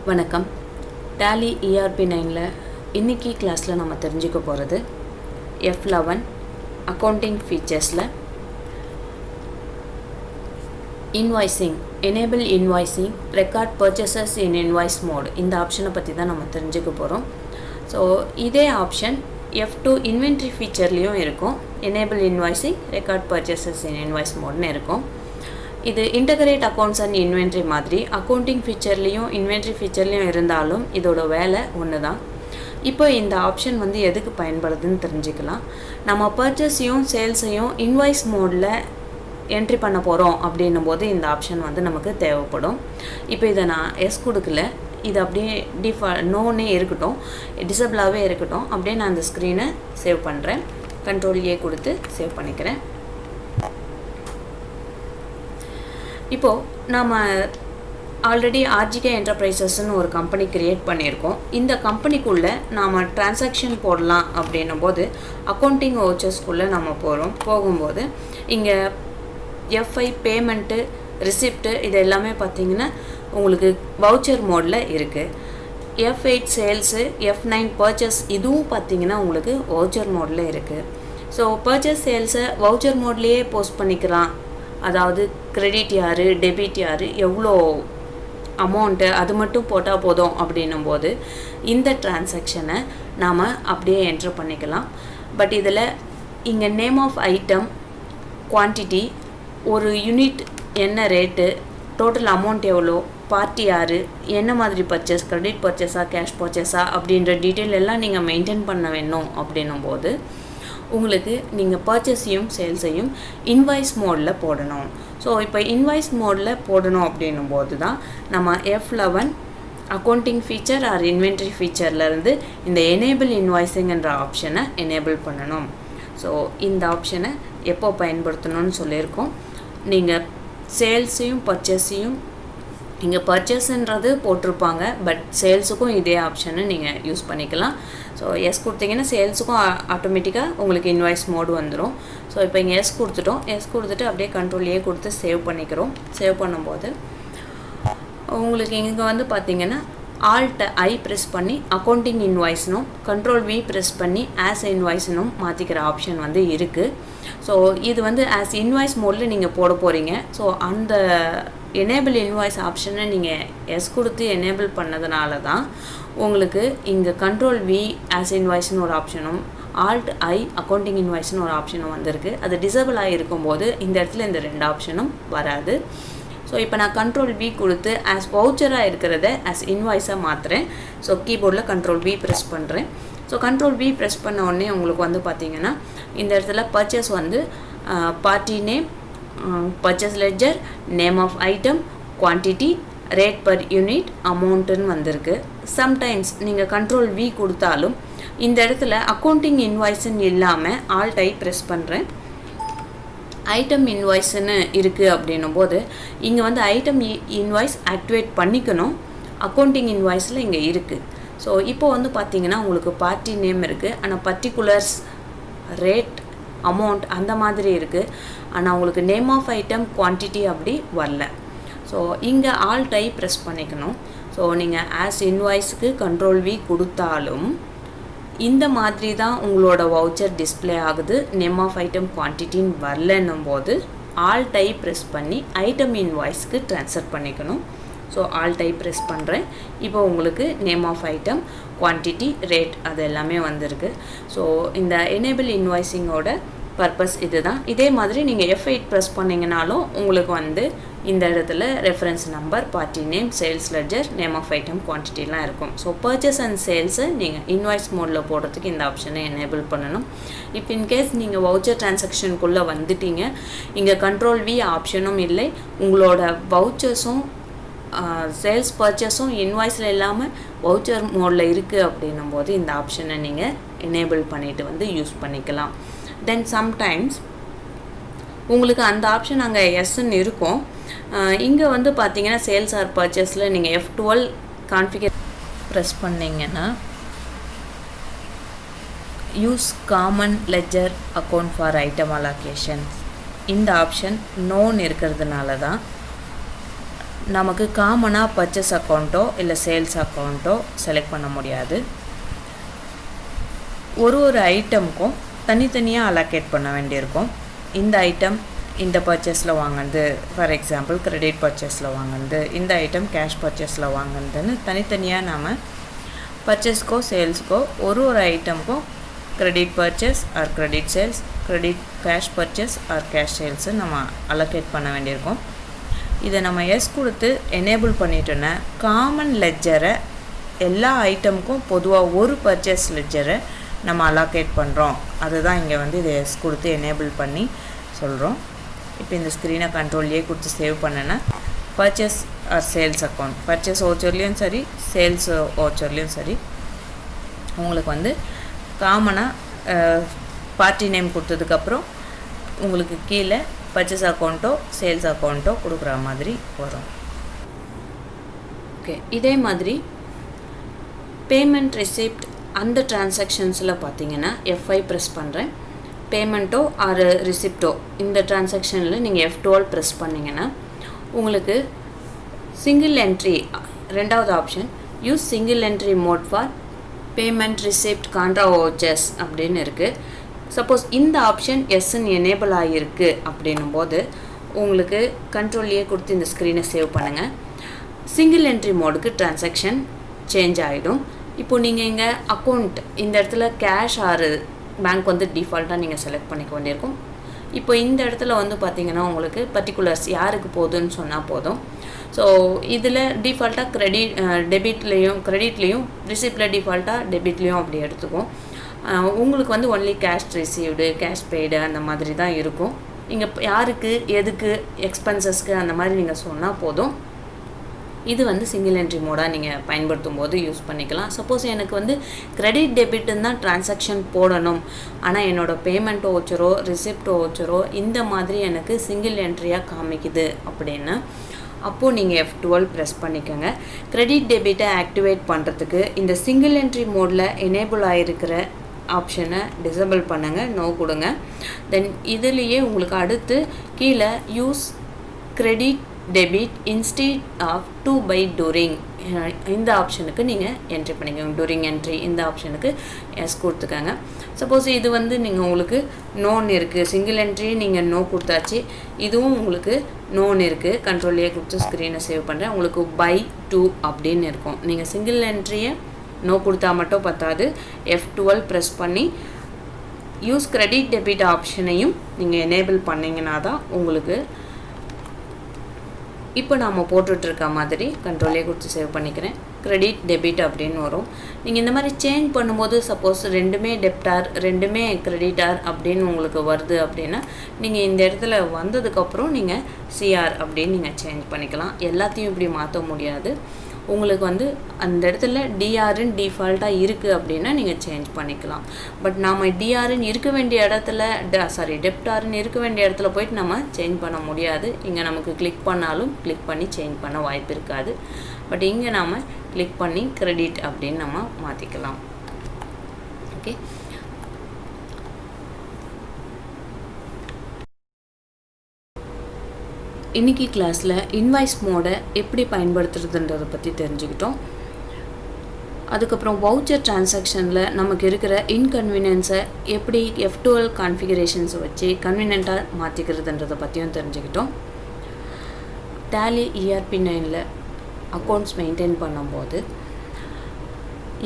வணக்கம். Tally ERP9ல இன்னைக்கு கிளாஸில் நம்ம தெரிஞ்சுக்க போகிறது F11 அக்கௌண்டிங் ஃபீச்சர்ஸில் invoicing, enable invoicing, record purchases in invoice mode, இந்த ஆப்ஷனை பற்றி தான் நம்ம தெரிஞ்சுக்க போகிறோம். ஸோ இதே ஆப்ஷன் F2 இன்வென்ட்ரி ஃபீச்சர்லேயும் இருக்கும். Enable invoicing, record purchases in invoice மோட்னு இருக்கும். இது இன்டகிரேட் அக்கௌண்ட்ஸ் அண்ட் இன்வென்ட்ரி மாதிரி அக்கௌண்டிங் ஃபீச்சர்லேயும் இன்வென்ட்ரி ஃபீச்சர்லேயும் இருந்தாலும் இதோட வேலை ஒன்று தான். இப்போ இந்த ஆப்ஷன் எதுக்கு பயன்படுதுன்னு தெரிஞ்சுக்கலாம். நம்ம பர்ச்சேஸையும் சேல்ஸையும் இன்வாய்ஸ் மோடில் என்ட்ரி பண்ண போகிறோம் அப்படின்னும் போது இந்த ஆப்ஷன் நமக்கு தேவைப்படும். இப்போ இதை நான் எஸ் கொடுக்கல, இது அப்படியே நோனே இருக்கட்டும், டிசபிளாகவே இருக்கட்டும். அப்படியே நான் அந்த ஸ்க்ரீனை சேவ் பண்ணுறேன். Ctrl A கொடுத்து சேவ் பண்ணிக்கிறேன். இப்போது நாம் ஆல்ரெடி ஆர்ஜிகே என்டர்பிரைசஸ்ன்னு ஒரு கம்பெனி க்ரியேட் பண்ணியிருக்கோம். இந்த கம்பெனிக்குள்ளே நாம் டிரான்சாக்ஷன் போடலாம் அப்படின்னும் போது அக்கௌண்டிங் வவுச்சர்ஸ்குள்ளே நம்ம போகும்போது இங்கே எஃப்ஐ பேமெண்ட்டு, ரிசிப்ட்டு இது எல்லாமே பார்த்திங்கன்னா உங்களுக்கு வவுச்சர் மோடில் இருக்குது. F8 சேல்ஸு, F9 பர்ச்சேஸ் இதுவும் பார்த்திங்கன்னா உங்களுக்கு வவுச்சர் மோடில் இருக்குது. ஸோ பர்ச்சேஸ் சேல்ஸை வவுச்சர் மோட்லேயே போஸ்ட் பண்ணிக்கலாம். அதாவது கிரெடிட் யார், டெபிட் யார், எவ்வளோ அமௌண்ட்டு அது மட்டும் போட்டால் போதும் அப்படின்னும் போது இந்த டிரான்சாக்ஷனை நாம் அப்படியே என்ட்ரு பண்ணிக்கலாம். பட் இதில் இங்கே நேம் ஆஃப் ஐட்டம், குவான்டிட்டி, ஒரு யூனிட் என்ன ரேட்டு, டோட்டல் அமௌண்ட் எவ்வளோ, பார்ட்டி யார், என்ன மாதிரி பர்ச்சேஸ், கிரெடிட் பர்ச்சேஸா கேஷ் பர்ச்சேஸா அப்படின்ற டீட்டெயில் எல்லாம் நீங்கள் மெயின்டைன் பண்ண வேணும் அப்படின்னும் போது உங்களுக்கு நீங்கள் பர்ச்சேஸையும் சேல்ஸையும் இன்வாய்ஸ் மோடில் போடணும். ஸோ இப்போ இன்வாய்ஸ் மோடில் போடணும் அப்படின்னும் போது தான் நம்ம F11 accounting feature or inventory ஃபீச்சர்லேருந்து இந்த எனேபிள் இன்வாய்ஸிங்கன்ற ஆப்ஷனை எனேபிள் பண்ணணும். ஸோ இந்த ஆப்ஷனை எப்போ பயன்படுத்தணும்னு சொல்லியிருக்கோம். நீங்கள் சேல்ஸையும் பர்ச்சேஸையும் இங்கே பர்ச்சேஸுன்றது போட்டிருப்பாங்க, பட் சேல்ஸுக்கும் இதே ஆப்ஷனை நீங்கள் யூஸ் பண்ணிக்கலாம். ஸோ எஸ் கொடுத்தீங்கன்னா சேல்ஸுக்கும் ஆட்டோமேட்டிக்காக உங்களுக்கு இன்வாய்ஸ் மோடு வந்துடும். ஸோ இப்போ இங்கே எஸ் கொடுத்துட்டோம். எஸ் கொடுத்துட்டு அப்படியே Ctrl A கொடுத்து சேவ் பண்ணிக்கிறோம். சேவ் பண்ணும்போது உங்களுக்கு இங்கே பார்த்தீங்கன்னா Alt I ப்ரெஸ் பண்ணி அக்கௌண்டிங் இன்வாய்ஸ்னும் Ctrl V ப்ரெஸ் பண்ணி ஆஸ் இன்வாய்ஸ்னும் மாற்றிக்கிற ஆப்ஷன் இருக்குது. ஸோ இது ஆஸ் இன்வாய்ஸ் மோடில் நீங்கள் போட போகிறீங்க. ஸோ அந்த எனேபிள் இன்வாய்ஸ் ஆப்ஷனை நீங்கள் எஸ் கொடுத்து எனேபிள் பண்ணதுனால தான் உங்களுக்கு இங்கே Ctrl V ஆஸ் இன்வாய்ஸ்னு ஒரு ஆப்ஷனும் Alt I அக்கௌண்டிங் இன்வாய்ஸ்னு ஒரு ஆப்ஷனும் வந்திருக்கு. அது டிசபிள் ஆகிருக்கும்போது இந்த இடத்துல இந்த ரெண்டு ஆப்ஷனும் வராது. ஸோ இப்போ நான் Ctrl V கொடுத்து ஆஸ் வவுச்சராக இருக்கிறத ஆஸ் இன்வாய்ஸாக மாற்றுறேன். ஸோ கீபோர்டில் Ctrl V ப்ரெஸ் பண்ணுறேன். ஸோ Ctrl V ப்ரெஸ் பண்ண உடனே உங்களுக்கு பார்த்தீங்கன்னா இந்த இடத்துல purchase party name, purchase ledger, name of item, quantity, rate per unit, அமௌண்ட்டுன்னு வந்திருக்கு. சம்டைம்ஸ் நீங்கள் Ctrl V கொடுத்தாலும் இந்த இடத்துல அக்கௌண்டிங் இன்வாய்ஸ்ன்னு இல்லாமல் Alt I ப்ரெஸ் பண்ணுறேன். ஐட்டம் இன்வாய்ஸ்ன்னு இருக்குது அப்படின்னும் போது இங்கே ஐட்டம் இன்வாய்ஸ் ஆக்டிவேட் பண்ணிக்கணும். அக்கௌண்டிங் இன்வாய்ஸில் இங்கே இருக்குது. ஸோ இப்போ பார்த்தீங்கன்னா உங்களுக்கு பார்ட்டி நேம் இருக்குது, ஆனால் பர்டிகுலர்ஸ், ரேட், அமௌண்ட் அந்த மாதிரி இருக்குது. ஆனால் உங்களுக்கு நேம் ஆஃப் ஐட்டம், குவான்டிட்டி அப்படி வரல. ஸோ இங்கே Alt I ப்ரெஸ் பண்ணிக்கணும். ஸோ நீங்கள் ஆஸ் இன்வாய்ஸுக்கு Ctrl V கொடுத்தாலும் இந்த மாதிரி தான் உங்களோட வவுச்சர் டிஸ்பிளே ஆகுது. நேம் ஆஃப் ஐட்டம், குவான்டிட்டின்னு வரலன்னும் போது Alt I ப்ரெஸ் பண்ணி ஐட்டம் இன்வாய்ஸ்க்கு ட்ரான்ஸ்ஃபர் பண்ணிக்கணும். ஸோ Alt I ப்ரெஸ் பண்ணுறேன். இப்போ உங்களுக்கு name of item, quantity, rate அது எல்லாமே வந்திருக்கு. ஸோ இந்த எனேபிள் இன்வாய்ஸிங்கோட பர்பஸ் இது தான். இதே மாதிரி நீங்கள் F8 ப்ரெஸ் பண்ணிங்கனாலும் உங்களுக்கு இந்த இடத்துல reference number, party name, sales ledger, name of item, குவான்டிட்டிலாம் இருக்கும். ஸோ பர்ச்சேஸ் அண்ட் சேல்ஸை நீங்கள் இன்வாய்ஸ் மோடில் போடுறதுக்கு இந்த ஆப்ஷனை எனேபிள் பண்ணணும். இப்போ இன்கேஸ் நீங்கள் வவுச்சர் டிரான்சாக்ஷனுக்குள்ளே வந்துட்டீங்க, இங்கே Ctrl V ஆப்ஷனும் இல்லை, உங்களோட வவுச்சர்ஸும் சேல்ஸ் பர்ச்சேஸும் இன்வாய்ஸில் இல்லாமல் வவுச்சர் மோடில் இருக்குது அப்படின்னும் போது இந்த ஆப்ஷனை நீங்கள் எனேபிள் பண்ணிவிட்டு யூஸ் பண்ணிக்கலாம். தென் சம்டைம்ஸ் உங்களுக்கு அந்த ஆப்ஷன் அங்கே எஸ்ன்னு இருக்கும். இங்கே பார்த்தீங்கன்னா சேல்ஸ் ஆர் பர்ச்சேஸில் நீங்கள் F12 கான்ஃபிகர் ப்ரெஸ் பண்ணிங்கன்னா use common ledger account for item allocation இந்த ஆப்ஷன் நோன் இருக்கிறதுனால தான் நமக்கு காமனாக பர்ச்சேஸ் அக்கௌண்ட்டோ இல்லை சேல்ஸ் அக்கௌண்ட்டோ செலக்ட் பண்ண முடியாது. ஒரு ஐட்டமுக்கும் தனித்தனியாக அலோகேட் பண்ண வேண்டியிருக்கும். இந்த ஐட்டம் இந்த பர்ச்சேஸில் வாங்கினது, ஃபார் எக்ஸாம்பிள் கிரெடிட் பர்ச்சேஸில் வாங்கினது, இந்த ஐட்டம் கேஷ் பர்ச்சேஸில் வாங்கினதுன்னு தனித்தனியாக நாம் பர்ச்சேஸ்க்கோ சேல்ஸ்க்கோ ஒரு ஐட்டமுக்கும் credit purchase or credit sales, credit cash purchase or cash sales நம்ம அலோகேட் பண்ண வேண்டியிருக்கோம். இதை நம்ம எஸ் கொடுத்து எனேபிள் பண்ணிட்டோன்னா காமன் லெட்ஜரை எல்லா ஐட்டமுக்கும் பொதுவாக ஒரு பர்ச்சேஸ் லெட்ஜரை நம்ம அலோகேட் பண்ணுறோம். அதுதான் இங்கே வந்து இதை எஸ் கொடுத்து எனேபிள் பண்ணி சொல்கிறோம். இப்போ இந்த ஸ்க்ரீனை கண்ட்ரோல்லையே கொடுத்து சேவ் பண்ணேன்னா purchase or sales account, purchase ஓச்சர்லேயும் சரி சேல்ஸ் ஓச்சர்லேயும் சரி உங்களுக்கு வந்து காமனாக பார்ட்டி நேம் கொடுத்ததுக்கப்புறம் உங்களுக்கு கீழே பர்ச்சேஸ் அக்கௌண்ட்டோ சேல்ஸ் அக்கௌண்ட்டோ கொடுக்குற மாதிரி வரும். ஓகே, இதே மாதிரி பேமெண்ட் ரிசிப்ட் அந்த டிரான்சாக்ஷன்ஸில் பார்த்தீங்கன்னா F5 ப்ரெஸ் பண்ணுறேன். பேமெண்ட்டோ ஆர் ரிசிப்டோ இந்த டிரான்சாக்ஷனில் நீங்கள் F12 ப்ரெஸ் பண்ணிங்கன்னா உங்களுக்கு சிங்கிள் என்ட்ரி, ரெண்டாவது option use single entry mode for payment receipt contra vouchers அப்படின்னு இருக்குது. சப்போஸ் இந்த ஆப்ஷன் எஸ்ன்னு எனேபிள் ஆகிருக்கு அப்படின்னும் போது உங்களுக்கு கண்ட்ரோல்லையே கொடுத்து இந்த ஸ்க்ரீனை சேவ் பண்ணுங்கள். சிங்கிள் என்ட்ரி மோடுக்கு டிரான்சாக்ஷன் சேஞ்ச் ஆகிடும். இப்போது நீங்கள் இங்கே அக்கௌண்ட் இந்த இடத்துல கேஷ் ஆர் பேங்க் வந்து டிஃபால்ட்டாக நீங்கள் செலக்ட் பண்ணிக்க வேண்டியிருக்கும். இப்போ இந்த இடத்துல வந்து பார்த்திங்கன்னா உங்களுக்கு பர்டிகுலர்ஸ் யாருக்கு போகுதுன்னு சொன்னால் போதும். ஸோ இதில் டிஃபால்ட்டாக கிரெடிட்லேயும் ரிசிப்டில் டிஃபால்ட்டாக டெபிட்லேயும் அப்படி எடுத்துக்கும். உங்களுக்கு வந்து only cash received, cash paid அந்த மாதிரி தான் இருக்கும். நீங்கள் யாருக்கு எதுக்கு எக்ஸ்பென்சஸ்க்கு அந்த மாதிரி நீங்கள் சொன்னால் போதும். இது வந்து சிங்கிள் என்ட்ரி மோடாக நீங்கள் பயன்படுத்தும் போது யூஸ் பண்ணிக்கலாம். சப்போஸ் எனக்கு வந்து கிரெடிட் டெபிட்டுன்னு தான் டிரான்சாக்ஷன் போடணும், ஆனால் என்னோடய பேமெண்ட் ஓச்சரோ ரிசிப்ட் ஓச்சரோ இந்த மாதிரி எனக்கு சிங்கிள் என்ட்ரியாக காமிக்குது அப்படின்னா அப்போது நீங்கள் F12 ப்ரெஸ் பண்ணிக்கோங்க. கிரெடிட் டெபிட்டை ஆக்டிவேட் பண்ணுறதுக்கு இந்த சிங்கிள் என்ட்ரி மோடில் எனேபிள் ஆகிருக்கிற ஆப்ஷனை டிசேபிள் பண்ணுங்கள், நோ கொடுங்க. தென் இதுலேயே உங்களுக்கு அடுத்து கீழே use credit debit instead of to by during இந்த ஆப்ஷனுக்கு நீங்கள் என்ட்ரி பண்ணிக்கோங்க. டூரிங் என்ட்ரி இந்த ஆப்ஷனுக்கு எஸ் கொடுத்துக்கோங்க. சப்போஸ் இது வந்து நீங்கள் உங்களுக்கு நோன் இருக்குது, சிங்கிள் என்ட்ரி நீங்கள் நோ கொடுத்தாச்சு, இதுவும் உங்களுக்கு நோன் இருக்குது. கண்ட்ரோல்லையே கொடுத்து ஸ்க்ரீனை சேவ் பண்ணுறேன். உங்களுக்கு பை டூ அப்படின்னு இருக்கும். நீங்கள் சிங்கிள் என்ட்ரியை நோ கொடுத்தா மட்டும் பத்தாது, F12 ப்ரெஸ் பண்ணி யூஸ் கிரெடிட் டெபிட் ஆப்ஷனையும் நீங்கள் எனேபிள் பண்ணிங்கன்னா தான் உங்களுக்கு இப்போ நாம் போட்டுட்ருக்க மாதிரி கண்ட்ரோலே கொடுத்து சேவ் பண்ணிக்கிறேன். கிரெடிட் டெபிட் அப்படின்னு வரும். நீங்கள் இந்த மாதிரி சேஞ்ச் பண்ணும்போது சப்போஸ் ரெண்டுமே டெப்டார் ரெண்டுமே கிரெடிட்டார் அப்படின்னு உங்களுக்கு வருது அப்படின்னா நீங்கள் இந்த இடத்துல வந்ததுக்கப்புறம் நீங்கள் CR அப்படின்னு நீங்கள் சேஞ்ச் பண்ணிக்கலாம். எல்லாத்தையும் இப்படி மாற்ற முடியாது. உங்களுக்கு வந்து அந்த இடத்துல டிஆர்ன்னு டிஃபால்ட்டாக இருக்குது அப்படின்னா நீங்கள் சேஞ்ச் பண்ணிக்கலாம். பட் நாம் டிஆர்ன்னு இருக்க வேண்டிய இடத்துல டெப்டார்ன்னு இருக்க வேண்டிய இடத்துல போயிட்டு நம்ம சேஞ்ச் பண்ண முடியாது. இங்கே நமக்கு கிளிக் பண்ணாலும் கிளிக் பண்ணி சேஞ்ச் பண்ண வாய்ப்பு இருக்காது. பட் இங்கே நாம் கிளிக் பண்ணி கிரெடிட் அப்படின்னு நம்ம மாற்றிக்கலாம். ஓகே, இன்றைக்கி கிளாஸில் இன்வாய்ஸ் மோடை எப்படி பயன்படுத்துறதுன்றதை பற்றி தெரிஞ்சுக்கிட்டோம். அதுக்கப்புறம் வவுச்சர் டிரான்சாக்ஷனில் நமக்கு இருக்கிற இன்கன்வீனியன்ஸை எப்படி F12 கான்ஃபிகரேஷன்ஸை வச்சு கன்வீனியண்ட்டாக மாற்றிக்கிறதுன்றதை பற்றியும் தெரிஞ்சுக்கிட்டோம். டேலி ERP9 அக்கௌண்ட்ஸ் மெயின்டைன் பண்ணும்போது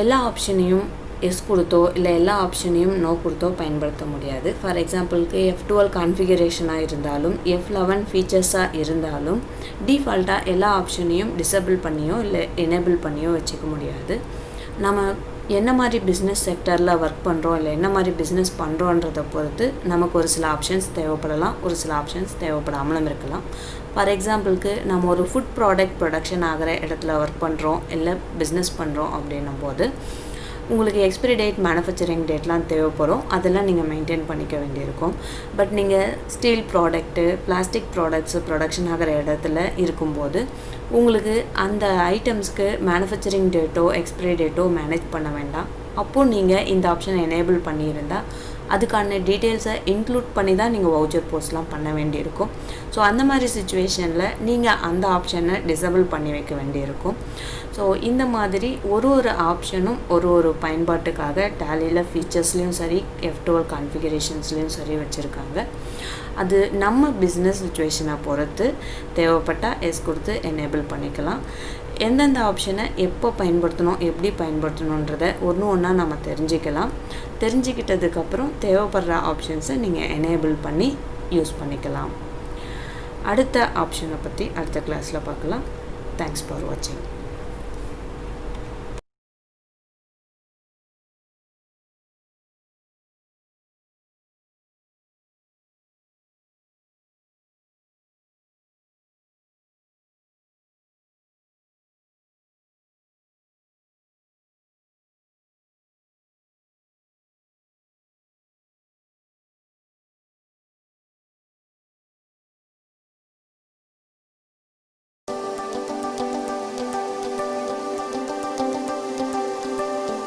எல்லா ஆப்ஷனையும் எஸ் கொடுத்தோ இல்லை எல்லா ஆப்ஷனையும் நோ கொடுத்தோ பயன்படுத்த முடியாது. ஃபார் எக்ஸாம்பிளுக்கு F12 கான்ஃபிகரேஷனாக இருந்தாலும் F11 ஃபீச்சர்ஸாக இருந்தாலும் டிஃபால்ட்டாக எல்லா ஆப்ஷனையும் டிசேபிள் பண்ணியோ இல்லை எனேபிள் பண்ணியோ வச்சுக்க முடியாது. நம்ம என்ன மாதிரி பிஸ்னஸ் செக்டரில் ஒர்க் பண்ணுறோம் இல்லை என்ன மாதிரி பிஸ்னஸ் பண்ணுறோன்றதை பொறுத்து நமக்கு ஒரு சில ஆப்ஷன்ஸ் தேவைப்படலாம், ஒரு சில ஆப்ஷன்ஸ் தேவைப்படாமலும் இருக்கலாம். ஃபார் எக்ஸாம்பிளுக்கு நம்ம ஒரு ஃபுட் ப்ரொடக்ஷன் ஆகிற இடத்துல ஒர்க் பண்ணுறோம் இல்லை பிஸ்னஸ் பண்ணுறோம் அப்படின்னும் போது உங்களுக்கு எக்ஸ்பிரி டேட், மேனுஃபேக்சரிங் டேட்லாம் தேவைப்படும். அதெல்லாம் நீங்கள் மெயின்டைன் பண்ணிக்க வேண்டியிருக்கும். பட் நீங்கள் steel product, plastic products production ஆகிற இடத்துல இருக்கும்போது உங்களுக்கு அந்த ஐட்டம்ஸ்க்கு மேனுஃபேக்சரிங் டேட்டோ எக்ஸ்பிரி டேட்டோ மேனேஜ் பண்ண வேண்டாம். அப்போது நீங்கள் இந்த ஆப்ஷனை எனேபிள் பண்ணியிருந்தால் அதுக்கான டீட்டெயில்ஸை இன்க்ளூட் பண்ணி தான் நீங்கள் வவுச்சர் போஸ்ட்லாம் பண்ண வேண்டியிருக்கும். ஸோ அந்த மாதிரி சுச்சுவேஷனில் நீங்கள் அந்த ஆப்ஷனை டிசபிள் பண்ணி வைக்க வேண்டியிருக்கும். ஸோ இந்த மாதிரி ஒரு ஆப்ஷனும் ஒரு பயன்பாட்டுக்காக டேலியில் ஃபீச்சர்ஸ்லேயும் சரி F12 கான்ஃபிகரேஷன்ஸ்லேயும் சரி வச்சுருக்காங்க. அது நம்ம பிஸ்னஸ் சுச்சுவேஷனை பொறுத்து தேவைப்பட்டால் எஸ் கொடுத்து எனேபிள் பண்ணிக்கலாம். எந்தெந்த ஆப்ஷனை எப்போ பயன்படுத்தணும், எப்படி பயன்படுத்தணுன்றதை ஒன்றா நம்ம தெரிஞ்சுக்கலாம். தெரிஞ்சுக்கிட்டதுக்கப்புறம் தேவைப்படுற ஆப்ஷன்ஸை நீங்கள் எனேபிள் பண்ணி யூஸ் பண்ணிக்கலாம். அடுத்த ஆப்ஷனை பற்றி அடுத்த கிளாஸில் பார்க்கலாம். தேங்க்ஸ் ஃபார் வாட்சிங்.